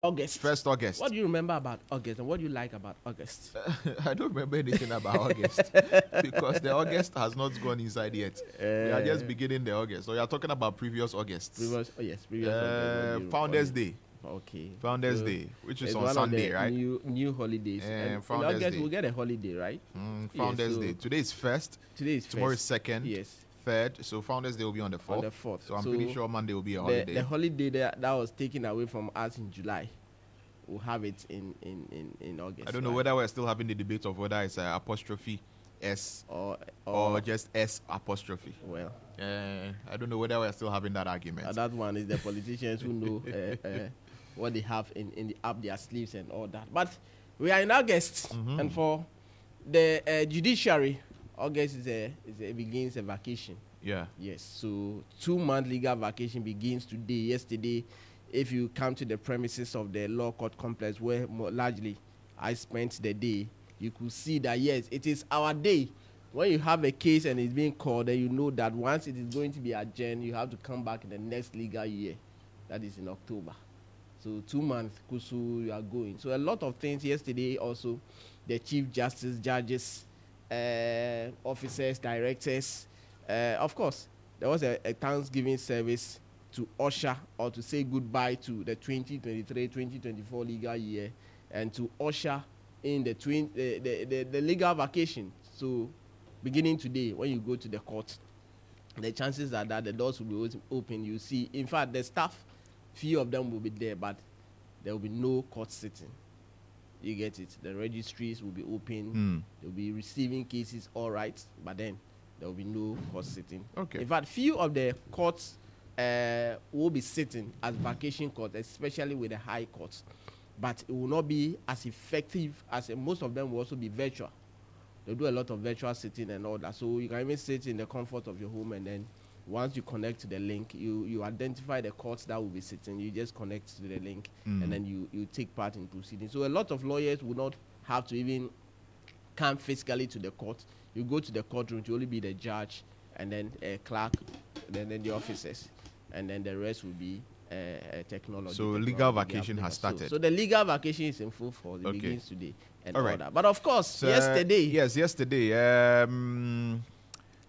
August. 1st August. What do you remember about August and what do you like about August? I don't remember anything about August because the August has not gone inside yet. We are just beginning the August. So you are talking about previous August. Previous August. Founders Day. Okay. Founders So Day, which is it's on one Sunday, of the right? New holidays. And in Founders August Day. we'll get a holiday, right? Founders so Day. Today is 1st. Today is Tomorrow is first. 2nd. Yes. 3rd. So Founders Day will be on the 4th. On the 4th. So I'm pretty sure Monday will be a The holiday. holiday that was taken away from us in July, we'll have it in August. I don't know right? whether we're still having the debate of whether it's apostrophe S or just S apostrophe. well, I don't know whether we're still having that argument. that one is the politicians who know what they have up their sleeves and all that. But we are in August, and for the judiciary, August begins a vacation. Yeah. Yes, so 2-month legal vacation begins today. Yesterday, if you come to the premises of the law court complex where largely I spent the day, you could see that yes, it is our day. When you have a case and it's being called, then you know that once it is going to be adjourned, you have to come back in the next legal year. That is in October. So 2 months, Kusu, you are going. So a lot of things yesterday also, the Chief Justice, judges, officers, directors. Of course, there was a Thanksgiving service to usher or to say goodbye to the 2023-2024 legal year and to usher in the legal vacation. So beginning today, when you go to the court, the chances are that the doors will be open. You see, in fact, the staff, few of them will be there, but there will be no court sitting. You get it? The registries will be open. They'll be receiving cases, all right, but then there will be no court sitting. Okay. In fact, few of the courts will be sitting as vacation courts, especially with the high courts, but it will not be as effective as most of them will also be virtual. They'll do a lot of virtual sitting and all that. So you can even sit in the comfort of your home, and then once you connect to the link, you identify the courts that will be sitting. You just connect to the link, and then you take part in proceedings. So a lot of lawyers will not have to even come physically to the court. You go to the courtroom to only be the judge, and then a clerk, then the officers, and then the rest will be technology. So legal vacation has started. So the legal vacation is in full force. It Okay. begins today and All all right. that. But of course, So, yesterday. Yes, yesterday.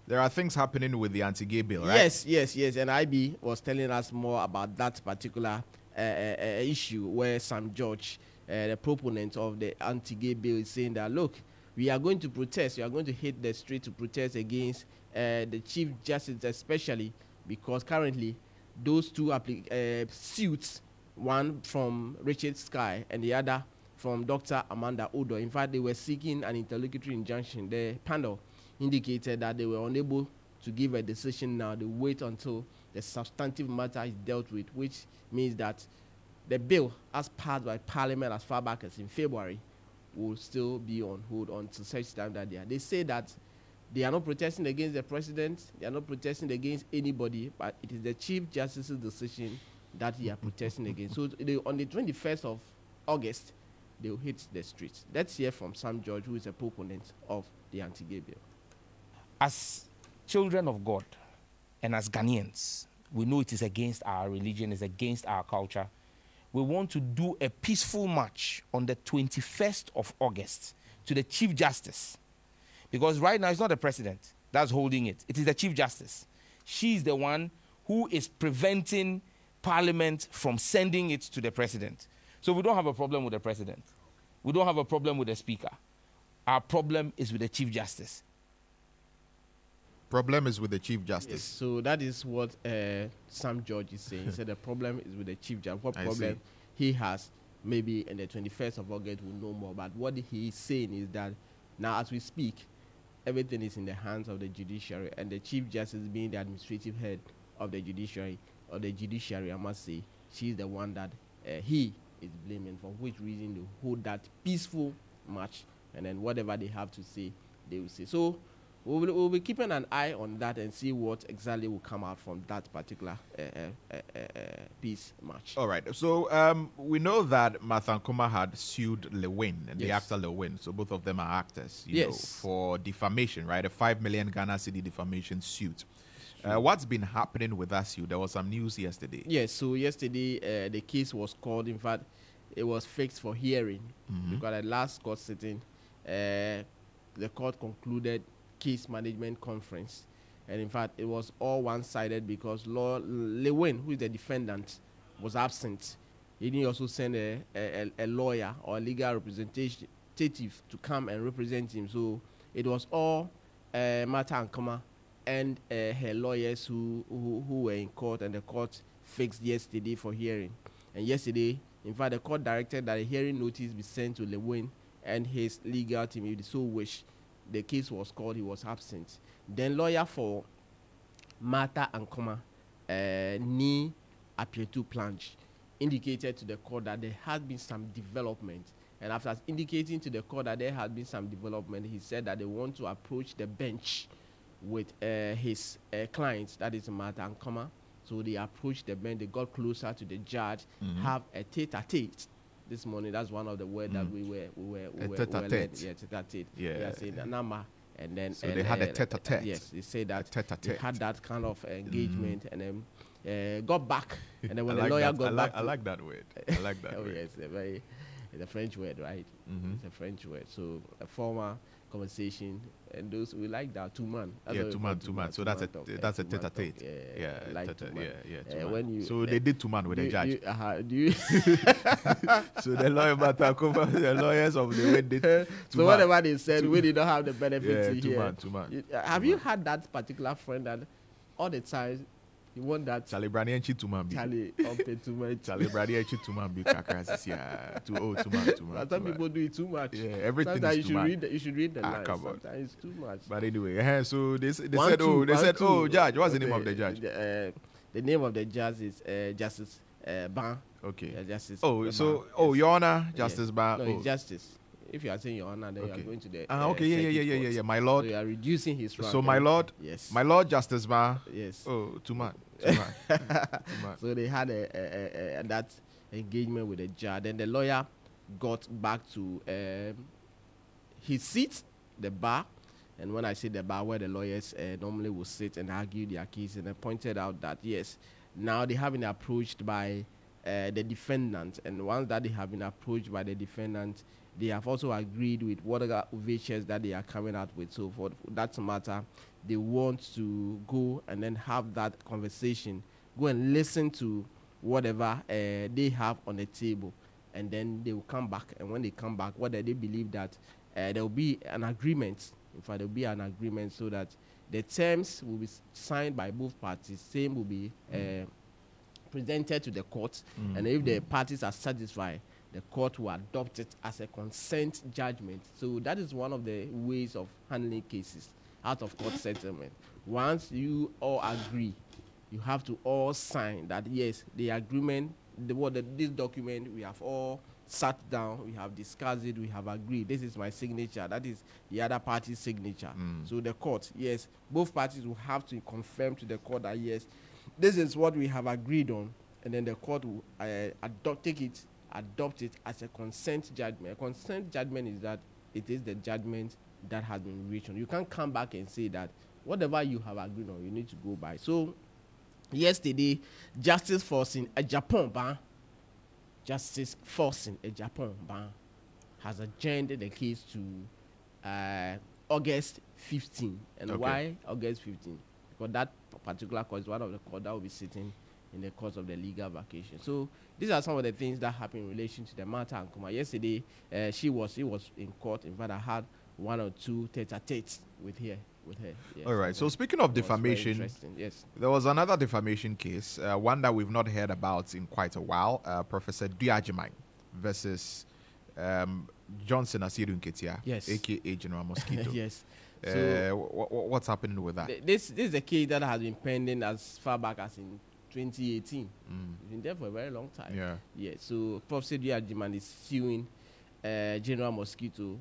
There are things happening with the anti-gay bill, right? Yes. And IB was telling us more about that particular issue where Sam George, the proponent of the anti-gay bill, is saying that, look, we are going to protest. We are going to hit the street to protest against the Chief Justice, especially because currently those two suits, one from Richard Sky and the other from Dr. Amanda Odo. In fact, they were seeking an interlocutory injunction. The panel indicated that they were unable to give a decision now. They wait until the substantive matter is dealt with, which means that the bill, as passed by Parliament as far back as in February, will still be on hold until such time that they say that they are not protesting against the president, they are not protesting against anybody, but it is the Chief Justice's decision that they are protesting against. So on the 21st of August, they will hit the streets. Let's hear from Sam George, who is a proponent of the anti-gay bill. As children of God and as Ghanaians, we know it is against our religion, it's against our culture. We want to do a peaceful march on the 21st of August to the Chief Justice. Because right now it's not the president that's holding it. It is the Chief Justice. She's the one who is preventing Parliament from sending it to the president. So we don't have a problem with the president. We don't have a problem with the speaker. Our problem is with the Chief Justice. Problem is with the Chief Justice. Yes, so that is what Sam George is saying. He said the problem is with the Chief Justice. What problem he has, maybe in the 21st of August, we'll know more. But what he is saying is that now as we speak, everything is in the hands of the judiciary, and the Chief Justice being the administrative head of the judiciary, I must say, she's the one that he is blaming, for which reason they hold that peaceful march, and then whatever they have to say, they will say. So we'll be keeping an eye on that and see what exactly will come out from that particular peace march. All right. So we know that Martha Nkuma had sued Lewin, and the actor Lewin. So both of them are actors, you know, for defamation, right? A 5 million Ghana cedi defamation suit. What's been happening with that suit? There was some news yesterday. Yes. So yesterday the case was called. In fact, it was fixed for hearing because at last court sitting, the court concluded case management conference. And in fact, it was all one-sided because Lewin, who is the defendant, was absent. He didn't also send a lawyer or a legal representative to come and represent him. So it was all Martha Ankoma and her lawyers who were in court, and the court fixed yesterday for hearing. And yesterday, in fact, the court directed that a hearing notice be sent to Lewin and his legal team if they so wish. The case was called, he was absent. Then lawyer for Martha Ankoma, Ni Apietu Planche, indicated to the court that there had been some development. And after indicating to the court that there had been some development, he said that they want to approach the bench with his clients, that is Martha Ankoma. So they approached the bench, they got closer to the judge, have a tete-a-tete. This morning, that's one of the words that we were tete-a-tete. Yeah, tete-a-tete. Yeah. They are saying the number. And then so they had a tete-a-tete. Yes, they say that tete-a-tete. they had that kind of engagement, and then got back. And then when the like lawyer that. got back, I like that word. I like that oh word. yes, it's a French word, right? It's a French word. So a formal conversation, and those we like that two-man. Yeah, two-man. So that's a tete-a-tete. Yeah, like two-man. When you, so they did two-man with the judge. Do you So the lawyer the lawyers of the way did two-man. So whatever they said, we did not have the benefit here. Two-man. Have you had that particular friend that all the time you want that Charlie Branianchi two-man be. Charlie too much. Charlie Branianchi two-man be kakras yeah. Two-man. Some people do it too much. Yeah, everything Sometimes is too-man. You should read the lines. Sometimes it's too much. But anyway, so they said, judge, what's the name of the judge? The name of the judge is Justice Ban. Okay. Justice. Your Honor, Justice Ban. No, it's Justice. If you are saying Your Honor, then you are going to the. Okay, yeah, my lord. So you are reducing his rank. So my lord. Yes. My lord, Justice Ban. Yes. Oh, too much. So they had that engagement with the judge. Then the lawyer got back to his seat, the bar. And when I say the bar, where the lawyers normally will sit and argue their case, and I pointed out that yes, now they have been approached by the defendant, and once that they have been approached by the defendant, they have also agreed with whatever overtures that they are coming out with. So for that matter, they want to go and then have that conversation, go and listen to whatever they have on the table, and then they will come back. And when they come back, whether they believe that there will be an agreement, in fact, there will be an agreement so that the terms will be signed by both parties, same will be presented to the court, and if the parties are satisfied, the court will adopt it as a consent judgment. So that is one of the ways of handling cases out of court settlement. Once you all agree, you have to all sign that yes, the agreement, this document, we have all sat down, we have discussed it, we have agreed. This is my signature, that is the other party's signature. So the court, yes, both parties will have to confirm to the court that yes, this is what we have agreed on, and then the court will adopt it as a consent judgment. A consent judgment is that it is the judgment that has been reached on. You can't come back and say that whatever you have agreed on, you need to go by. So yesterday, Justice Forcing a Japan ban, Justice Forcing a Japan ban has adjourned the case to August 15. And why August 15? Because that particular court is one of the court that will be sitting in the course of the legal vacation. So these are some of the things that happened in relation to the Martha Ankoma. Yesterday, he was in court. In fact, I had one or two tete-a-tetes with her. Yes. All right. So speaking of defamation, yes, there was another defamation case, one that we've not heard about in quite a while. Professor Duajimai versus Johnson Asiru Nketia, yes, aka General Mosquito. Yes. So what's happening with that? This is a case that has been pending as far back as in 2018. It's been there for a very long time. Yeah. So Professor Duajimai is suing General Mosquito,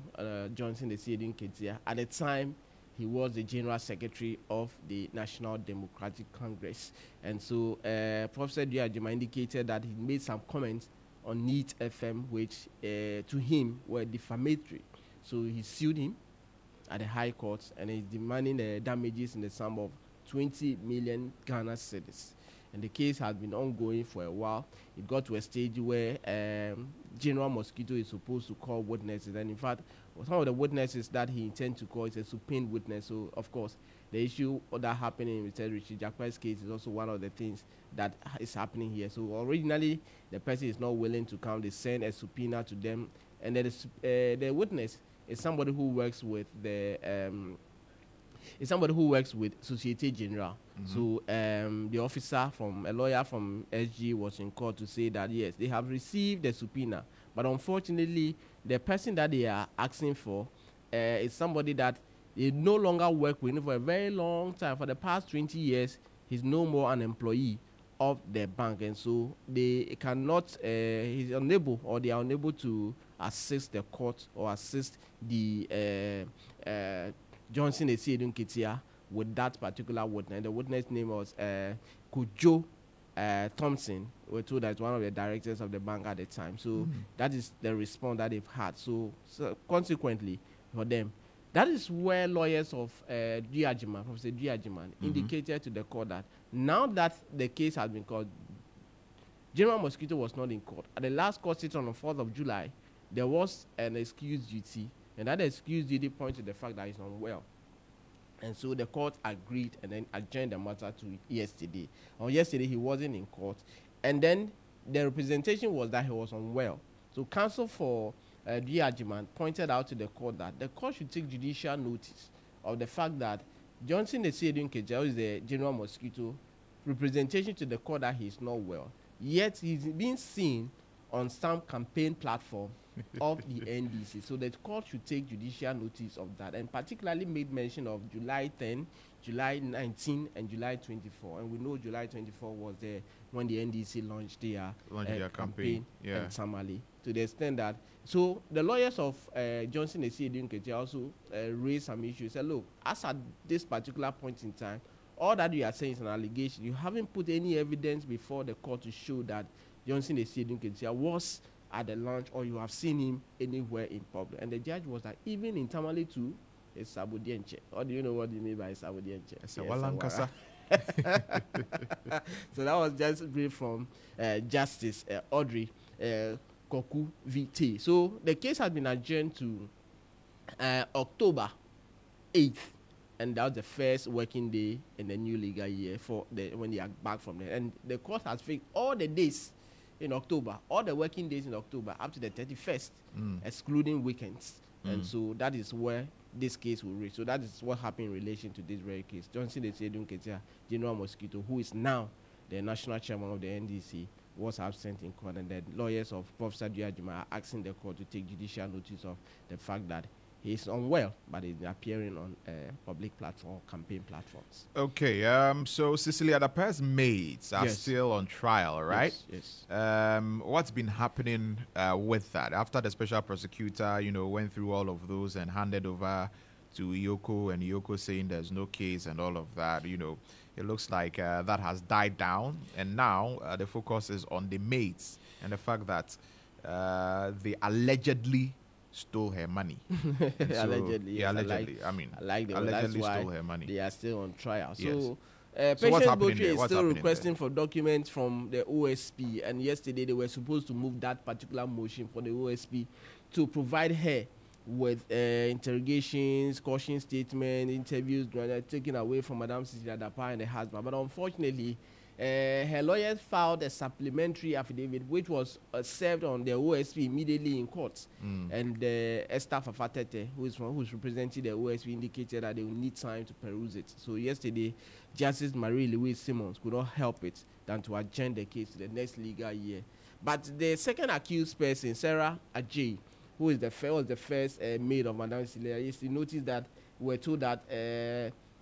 Johnson Asiru Nketia. At the time, he was the General Secretary of the National Democratic Congress. And so Professor Duajimai indicated that he made some comments on NEAT FM, which to him were defamatory. So he sued him at the High Court, and he's demanding the damages in the sum of 20 million Ghana cedis. and the case has been ongoing for a while. It got to a stage where General Mosquito is supposed to call witnesses, and in fact, some of the witnesses that he intends to call is a subpoenaed witness. So, of course, the issue that happened in Mr. Richie Jakpa's case is also one of the things that is happening here. So, originally, the person is not willing to come. They send a subpoena to them, and then the witness is somebody who works with the Societe Generale. So the officer a lawyer from SG was in court to say that yes, they have received the subpoena, but unfortunately, the person that they are asking for is somebody that they no longer work with for a very long time. For the past 20 years, he's no more an employee of the bank, and so they cannot. He's unable, or they are unable to assist the court or assist the Johnson Esiedun Ketia with that particular witness. The witness name was Kujo Thompson. We're told that one of the directors of the bank at the time. So that is the response that they've had. So consequently, for them, that is where lawyers of Professor Giajiman, indicated to the court that now that the case has been called, General Mosquito was not in court. At the last court sitting on the 4th of July, there was an excuse duty, and that excuse duty points to the fact that he's unwell. And so the court agreed and then adjourned the matter to yesterday. On yesterday, he wasn't in court. And then the representation was that he was unwell. So counsel for Giajiman pointed out to the court that the court should take judicial notice of the fact that Johnson Esiedun Ketia, is the General Mosquito, representation to the court that he's not well. Yet he's being seen on some campaign platform of the NDC. So the court should take judicial notice of that, and particularly made mention of July 10, July 19, and July 24. And we know July 24 was when the NDC launched their campaign in Tamale. To the extent that, so the lawyers of Johnson Esiedun Ketia also raised some issues. Said, look, as at this particular point in time, all that you are saying is an allegation. You haven't put any evidence before the court to show that Johnson Esiedun Ketia was at the launch, or you have seen him anywhere in public. And the judge was that even in Tamale too, it's Sabudienche. Or do you know what you mean by Sabudienche? Yes, so that was just brief from Justice Audrey Koku VT. So the case has been adjourned to October 8th. And that was the first working day in the new legal year when they are back from there. And the court has fixed all the days in October, all the working days in October up to the 31st, excluding weekends. And so that is where this case will reach. So that is what happened in relation to this very case. Johnson Esiedun Ketia, General Mosquito, who is now the national chairman of the NDC, was absent in court. And the lawyers of Professor Giajiman are asking the court to take judicial notice of the fact that he is unwell, but he's appearing on public platform, campaign platforms. Okay, so Cecilia Dapa's maids are still on trial, right? Yes. What's been happening with that? After the special prosecutor, went through all of those and handed over to Yoko, and Yoko saying there's no case and all of that, it looks like that has died down. And now the focus is on the maids and the fact that they allegedly stole her money. Allegedly. Allegedly. Allegedly stole her money. They are still on trial. Yes. So, what's happening Botry there? is still requesting for documents from the OSP, and yesterday they were supposed to move that particular motion for the OSP to provide her with interrogations, caution statements, interviews taken away from Madam Cecilia Dapa and her husband. But unfortunately, her lawyers filed a supplementary affidavit which was served on the OSP immediately in court. And Esther Fafatete, who's representing the OSP, indicated that they will need time to peruse it. So yesterday, Justice Marie-Louise Simmons could not help it than to adjourn the case to the next legal year. But the second accused person, Sarah Ajay, who is the first maid of Madame Cecilia, you notice that we're told that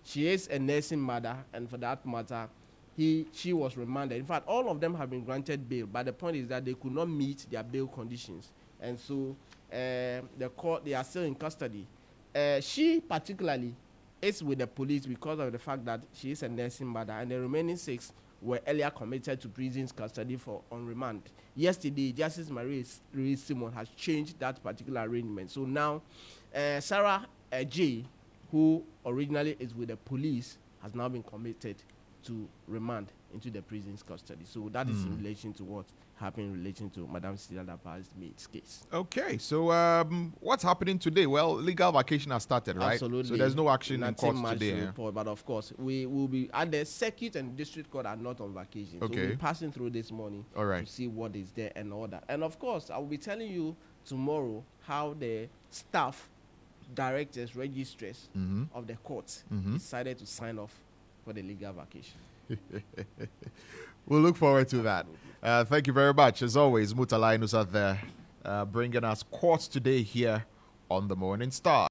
she is a nursing mother, and for that matter, she was remanded. In fact, all of them have been granted bail, but the point is that they could not meet their bail conditions. And so the court, they are still in custody. She particularly is with the police because of the fact that she is a nursing mother, and the remaining 6 were earlier committed to prison's custody on remand. Yesterday, Justice Marie-Louise Simmons has changed that particular arrangement. So now, Sarah J., who originally is with the police, has now been committed to remand into the prison's custody. So that is in relation to what happened in relation to Madam Cecilia Dapaah's maid's case. Okay, so what's happening today? Well, legal vacation has started, right? Absolutely. So there's no action in court much today. To report, but of course, we will be at the circuit and district court are not on vacation. Okay. So we'll be passing through this morning All right. to see what is there and all that. And of course, I will be telling you tomorrow how the staff, directors, registrars of the courts decided to sign off for the legal vacation. We'll look forward to that. Thank you very much. As always, Murtala Inusah there, bringing us courts today here on the Morning Star.